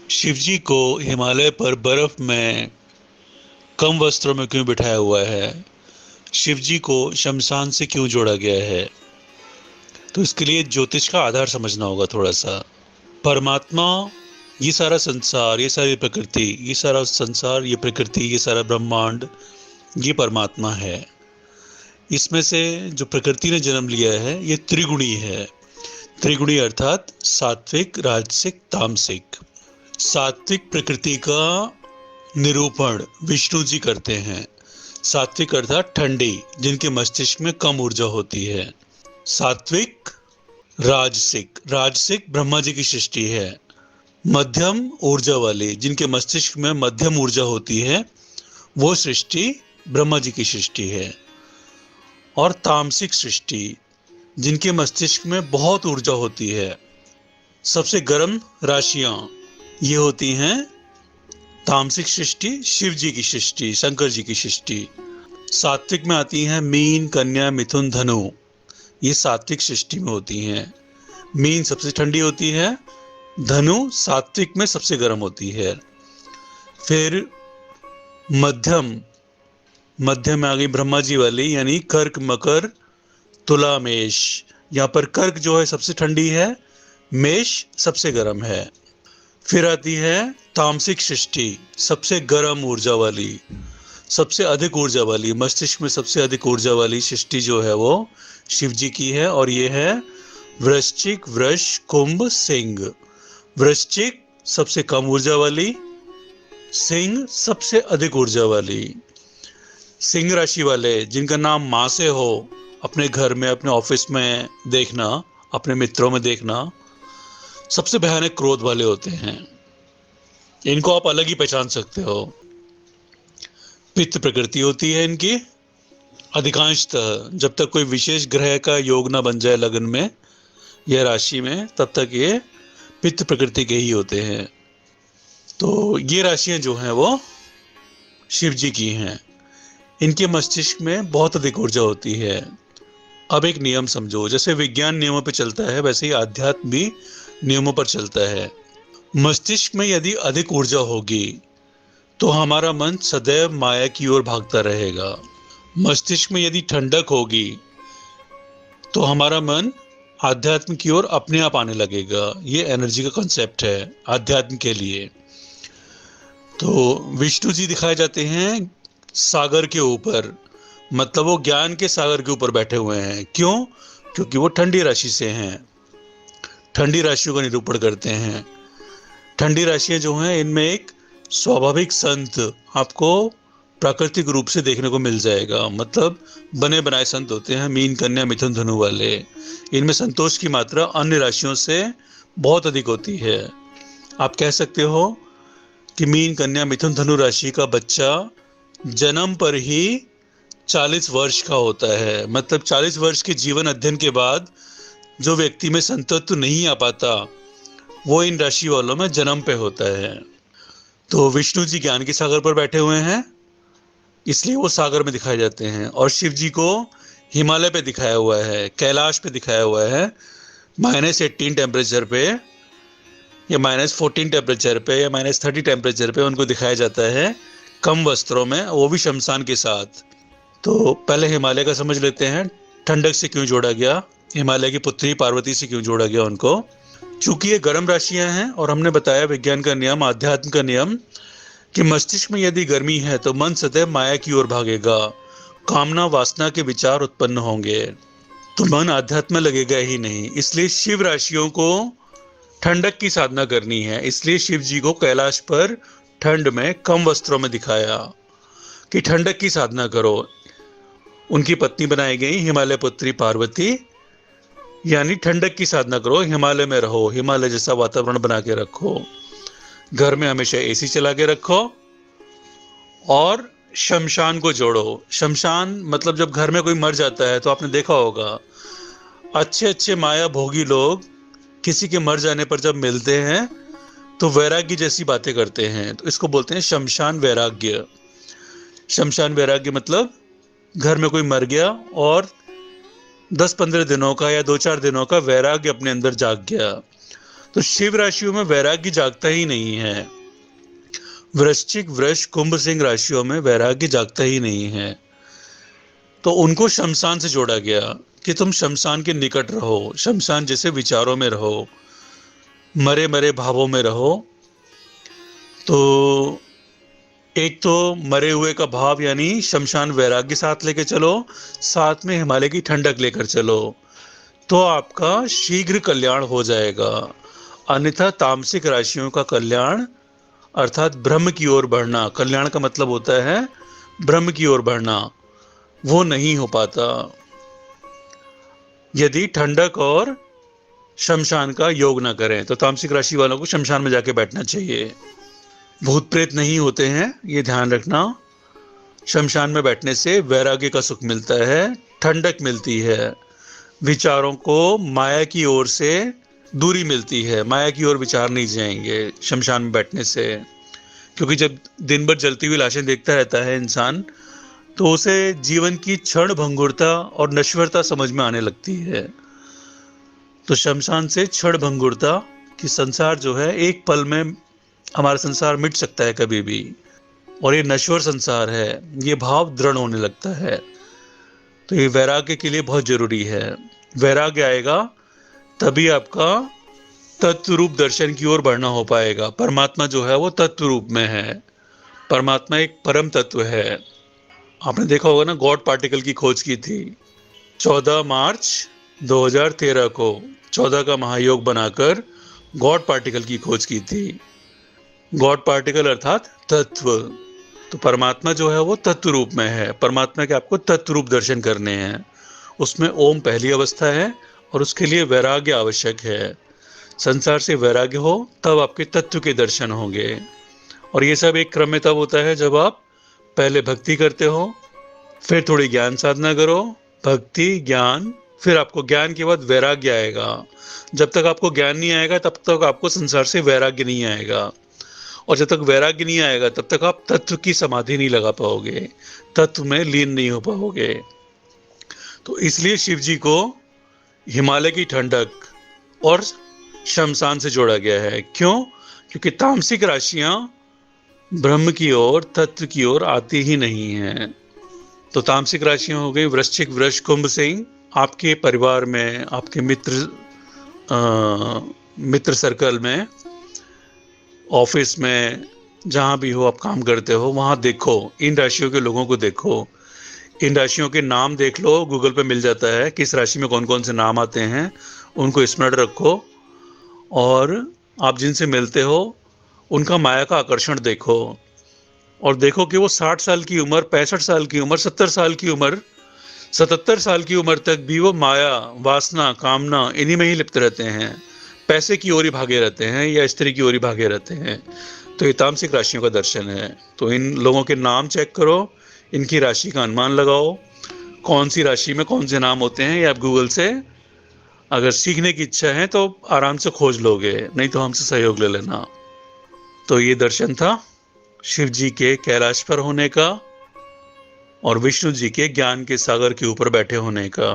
शिवजी को हिमालय पर बर्फ में कम वस्त्रों में क्यों बिठाया हुआ है? शिवजी को शमशान से क्यों जोड़ा गया है? तो इसके लिए ज्योतिष का आधार समझना होगा थोड़ा सा। परमात्मा, ये सारा संसार, ये सारी प्रकृति, ये सारा संसार, ये प्रकृति, ये सारा ब्रह्मांड, ये परमात्मा है। इसमें से जो प्रकृति ने जन्म लिया है ये त्रिगुणी है। त्रिगुणी अर्थात सात्विक, राजसिक, तामसिक। सात्विक प्रकृति का निरूपण विष्णु जी करते हैं। सात्विक अर्थात ठंडी, जिनके मस्तिष्क में कम ऊर्जा होती है। सात्विक। राजसिक, राजसिक ब्रह्मा जी की सृष्टि है। मध्यम ऊर्जा वाली, जिनके मस्तिष्क में मध्यम ऊर्जा होती है, वो सृष्टि ब्रह्मा जी की सृष्टि है। और तामसिक सृष्टि, जिनके मस्तिष्क में बहुत ऊर्जा होती है। सबसे गर्म राशियां ये होती हैं तामसिक सृष्टि, शिव जी की सृष्टि, शंकर जी की सृष्टि। सात्विक में आती हैं मीन, कन्या, मिथुन, धनु। ये सात्विक सृष्टि में होती हैं। मीन सबसे ठंडी होती है, धनु सात्विक में सबसे गर्म होती है। फिर मध्यम, मध्यम में आ गई ब्रह्मा जी वाली, यानी कर्क, मकर, तुला, मेष। यहाँ पर कर्क जो है सबसे ठंडी है, मेष सबसे गर्म है। फिर आती है तामसिक सृष्टि, सबसे गर्म ऊर्जा वाली, सबसे अधिक ऊर्जा वाली, मस्तिष्क में सबसे अधिक ऊर्जा वाली सृष्टि जो है वो शिव जी की है। और ये है वृश्चिक, वृष, कुंभ, सिंह। वृश्चिक सबसे कम ऊर्जा वाली, सिंह सबसे अधिक ऊर्जा वाली। सिंह राशि वाले जिनका नाम मां से हो, अपने घर में, अपने ऑफिस में देखना, अपने मित्रों में देखना, सबसे भयानक क्रोध वाले होते हैं। इनको आप अलग ही पहचान सकते हो। पित्त प्रकृति होती है इनकी अधिकांशतः। जब तक कोई विशेष ग्रह का योग ना बन जाए लगन में या राशि में, तब तक ये पित्त प्रकृति के ही होते हैं। तो ये राशियां जो हैं वो शिव जी की हैं। इनके मस्तिष्क में बहुत अधिक ऊर्जा होती है। अब एक नियम समझो, जैसे विज्ञान नियमों पर चलता है वैसे ही आध्यात्म भी नियमों पर चलता है। मस्तिष्क में यदि अधिक ऊर्जा होगी तो हमारा मन सदैव माया की ओर भागता रहेगा। मस्तिष्क में यदि ठंडक होगी तो हमारा मन आध्यात्म की ओर अपने आप आने लगेगा। ये एनर्जी का कॉन्सेप्ट है आध्यात्म के लिए। तो विष्णु जी दिखाए जाते हैं सागर के ऊपर, मतलब वो ज्ञान के सागर के ऊपर बैठे हुए हैं। क्यों? क्योंकि वो ठंडी राशि से हैं, ठंडी राशियों का निरूपण करते हैं। ठंडी राशियां जो हैं इनमें एक स्वाभाविक संत आपको प्राकृतिक रूप से देखने को मिल जाएगा। मतलब बने बनाए संत होते हैं, मीन, कन्या, मिथुन, धनु वाले। इनमें संतोष की मात्रा अन्य राशियों से बहुत अधिक होती है। आप कह सकते हो कि मीन, कन्या, मिथुन, धनु राशि का बच्चा जन्म पर ही 40 वर्ष का होता है। मतलब 40 वर्ष के जीवन अध्ययन के बाद जो व्यक्ति में संतत्व नहीं आ पाता, वो इन राशि वालों में जन्म पे होता है। तो विष्णु जी ज्ञान के सागर पर बैठे हुए हैं, इसलिए वो सागर में दिखाए जाते हैं। और शिव जी को हिमालय पे दिखाया हुआ है, कैलाश पे दिखाया हुआ है, -18 टेम्परेचर पे या -14 टेम्परेचर पे या -30 टेम्परेचर पे उनको दिखाया जाता है, कम वस्त्रों में, वो भी शमशान के साथ। तो पहले हिमालय का समझ लेते हैं, ठंडक से क्यों जोड़ा गया, हिमालय की पुत्री पार्वती से क्यों जोड़ा गया उनको। चूंकि ये गर्म राशियां हैं और हमने बताया विज्ञान का नियम, आध्यात्म का नियम, कि मस्तिष्क में यदि गर्मी है तो मन सदैव माया की ओर भागेगा, कामना, वासना के विचार उत्पन्न होंगे, तो मन आध्यात्म में लगेगा ही नहीं। इसलिए शिव राशियों को ठंडक की साधना करनी है। इसलिए शिव जी को कैलाश पर ठंड में कम वस्त्रों में दिखाया कि ठंडक की साधना करो। उनकी पत्नी बनाई गई हिमालय पुत्री पार्वती, यानी ठंडक की साधना करो, हिमालय में रहो, हिमालय जैसा वातावरण बना के रखो, घर में हमेशा एसी चला के रखो और शमशान को जोड़ो। शमशान मतलब जब घर में कोई मर जाता है तो आपने देखा होगा अच्छे अच्छे माया भोगी लोग किसी के मर जाने पर जब मिलते हैं तो वैराग्य जैसी बातें करते हैं, तो इसको बोलते हैं शमशान वैराग्य। शमशान वैराग्य मतलब घर में कोई मर गया और 10-15 दिनों का या 2-4 दिनों का वैराग्य अपने अंदर जाग गया। तो शिव राशियों में वैराग्य जागता ही नहीं है। वृश्चिक, वृष, कुंभ, सिंह राशियों में वैराग्य जागता ही नहीं है। तो उनको शमशान से जोड़ा गया कि तुम शमशान के निकट रहो, शमशान जैसे विचारों में रहो, मरे मरे भावों में रहो। तो एक तो मरे हुए का भाव यानी शमशान वैराग्य साथ लेकर चलो, साथ में हिमालय की ठंडक लेकर चलो, तो आपका शीघ्र कल्याण हो जाएगा। अन्यथा तामसिक राशियों का कल्याण अर्थात ब्रह्म की ओर बढ़ना, कल्याण का मतलब होता है ब्रह्म की ओर बढ़ना, वो नहीं हो पाता यदि ठंडक और शमशान का योग ना करें। तो तामसिक राशि वालों को शमशान में जाके बैठना चाहिए। भूत प्रेत नहीं होते हैं, ये ध्यान रखना। शमशान में बैठने से वैराग्य का सुख मिलता है, ठंडक मिलती है, विचारों को माया की ओर से दूरी मिलती है, माया की ओर विचार नहीं जाएंगे शमशान में बैठने से। क्योंकि जब दिन भर जलती हुई लाशें देखता रहता है इंसान, तो उसे जीवन की क्षण भंगुरता और नश्वरता समझ में आने लगती है। तो शमशान से क्षण भंगुरता कि संसार जो है एक पल में, हमारा संसार मिट सकता है कभी भी, और ये नश्वर संसार है, ये भाव दृढ़ होने लगता है। तो ये वैराग्य के लिए बहुत जरूरी है। वैराग्य आएगा तभी आपका तत्व रूप दर्शन की ओर बढ़ना हो पाएगा। परमात्मा जो है वो तत्व रूप में है, परमात्मा एक परम तत्व है। आपने देखा होगा ना, गॉड पार्टिकल की खोज की थी 14 मार्च 2013 को, 14 का महायोग बनाकर गॉड पार्टिकल की खोज की थी। गॉड पार्टिकल अर्थात तत्व। तो परमात्मा जो है वो तत्व रूप में है, परमात्मा के आपको तत्व रूप दर्शन करने हैं। उसमें ओम पहली अवस्था है और उसके लिए वैराग्य आवश्यक है। संसार से वैराग्य हो तब आपके तत्व के दर्शन होंगे। और ये सब एक क्रम में तब होता है जब आप पहले भक्ति करते हो, फिर थोड़ी ज्ञान साधना करो, भक्ति ज्ञान, फिर आपको ज्ञान के बाद वैराग्य आएगा। जब तक आपको ज्ञान नहीं आएगा तब तक आपको संसार से वैराग्य नहीं आएगा, और जब तक वैराग्य नहीं आएगा तब तक आप तत्व की समाधि नहीं लगा पाओगे, तत्व में लीन नहीं हो पाओगे। तो इसलिए शिव जी को हिमालय की ठंडक और शमशान से जोड़ा गया है। क्यों? क्योंकि तामसिक राशियां ब्रह्म की ओर, तत्व की ओर आती ही नहीं हैं। तो तामसिक राशियां हो गई वृश्चिक, वृष, कुंभ, सिंह। आपके परिवार में, आपके मित्र सर्कल में, ऑफिस में, जहां भी हो आप काम करते हो, वहां देखो, इन राशियों के लोगों को देखो, इन राशियों के नाम देख लो, गूगल पे मिल जाता है किस राशि में कौन कौन से नाम आते हैं, उनको स्मरण रखो। और आप जिनसे मिलते हो उनका माया का आकर्षण देखो, और देखो कि वो 60 साल की उम्र, 65 साल की उम्र, 70 साल की उम्र, 77 साल की उम्र तक भी वो माया, वासना, कामना इन्हीं में ही लिप्त रहते हैं, पैसे की ओर ही भागे रहते हैं या स्त्री की ओर ही भागे रहते हैं। तो ये तामसिक राशियों का दर्शन है। तो इन लोगों के नाम चेक करो, इनकी राशि का अनुमान लगाओ, कौन सी राशि में कौन से नाम होते हैं, ये आप गूगल से अगर सीखने की इच्छा है तो आराम से खोज लोगे, नहीं तो हमसे सहयोग ले लेना। तो ये दर्शन था शिव जी के कैलाश पर होने का और विष्णु जी के ज्ञान के सागर के ऊपर बैठे होने का।